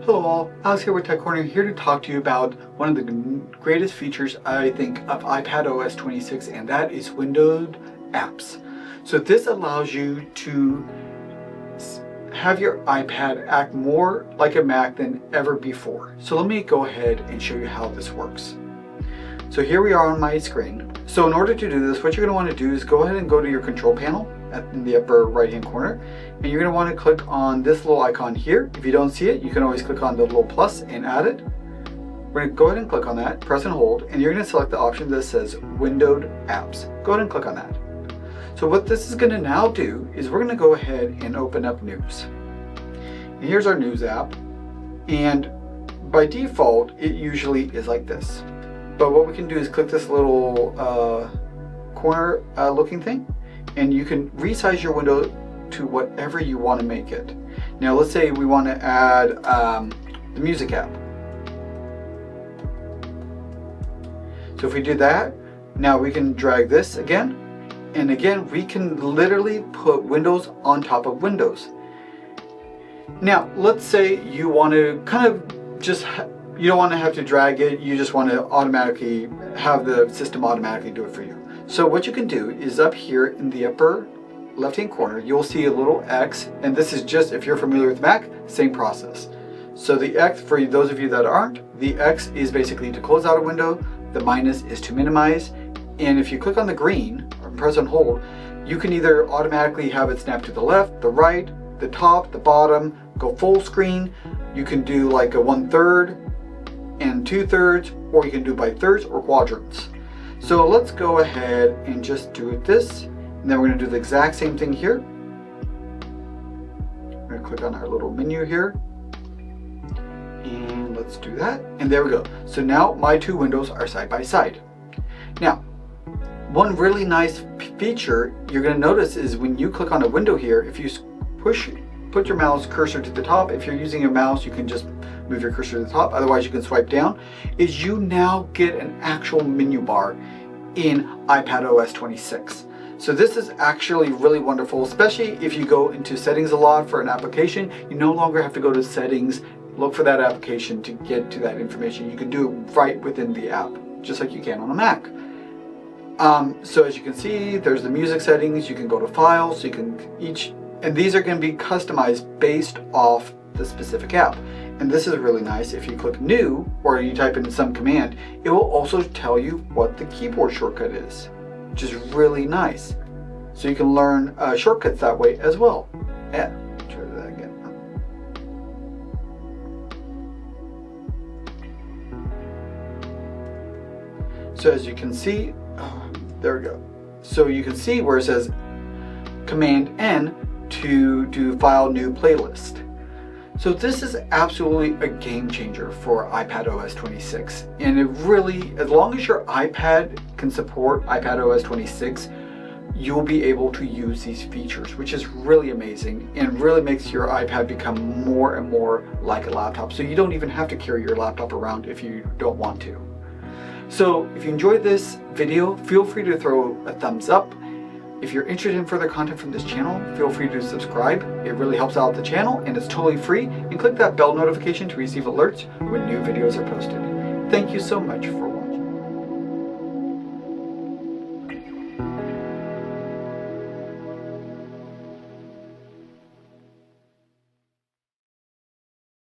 Hello all, Alex here with Tech Corner, here to talk to you about one of the greatest features I think of iPadOS 26, and that is windowed apps. So this allows you to have your iPad act more like a Mac than ever before. So let me go ahead and show you how this works. So here we are on my screen. So in order to do this, what you're going to want to do is go ahead and go to your control panel in the upper right hand corner, and you're going to want to click on this little icon here. If you don't see it, you can always click on the little plus and add it. We're going to go ahead and click on that, press and hold, and you're going to select the option that says windowed apps. Go ahead and click on that. So what this is going to now do is we're going to go ahead and open up News. And here's our News app, and by default it usually is like this. But what we can do is click this little corner looking thing, and you can resize your window to whatever you want to make it. Now let's say we want to add the music app. So if we do that, now we can drag this again, and again we can literally put windows on top of windows. Now let's say you want to kind of just you don't want to have to drag it, you just want to automatically have the system automatically do it for you. So what you can do is up here in the upper left hand corner, you'll see a little X, and this is just, if you're familiar with Mac, same process. So the X, for those of you that aren't, the X is basically to close out a window, the minus is to minimize, and if you click on the green or press and hold, you can either automatically have it snap to the left, the right, the top, the bottom, go full screen. You can do like a 1/3 and 2/3, or you can do by thirds or quadrants. So let's go ahead and just do it this, and then we're going to do the exact same thing here. We're going to click on our little menu here, and let's do that, and there we go. So now my two windows are side by side. Now, one really nice feature you're going to notice is when you click on a window here, if you put your mouse cursor to the top, if you're using a mouse you can just move your cursor to the top, otherwise you can swipe down, is you now get an actual menu bar in iPadOS 26. So this is actually really wonderful, especially if you go into settings a lot for an application. You no longer have to go to settings, look for that application to get to that information. You can do it right within the app, just like you can on a Mac. So as you can see, there's the music settings. You can go to files, so you can and these are going to be customized based off the specific app. And this is really nice. If you click new or you type in some command, it will also tell you what the keyboard shortcut is, which is really nice. So you can learn shortcuts that way as well. Yeah, try that again. So as you can see, there we go. So you can see where it says Command N to do file new playlist. So this is absolutely a game changer for iPadOS 26, and it really, as long as your iPad can support iPadOS 26, you'll be able to use these features, which is really amazing and really makes your iPad become more and more like a laptop. So you don't even have to carry your laptop around if you don't want to. So if you enjoyed this video, feel free to throw a thumbs up. If you're interested in further content from this channel, feel free to subscribe. It really helps out the channel and it's totally free. And click that bell notification to receive alerts when new videos are posted. Thank you so much for watching.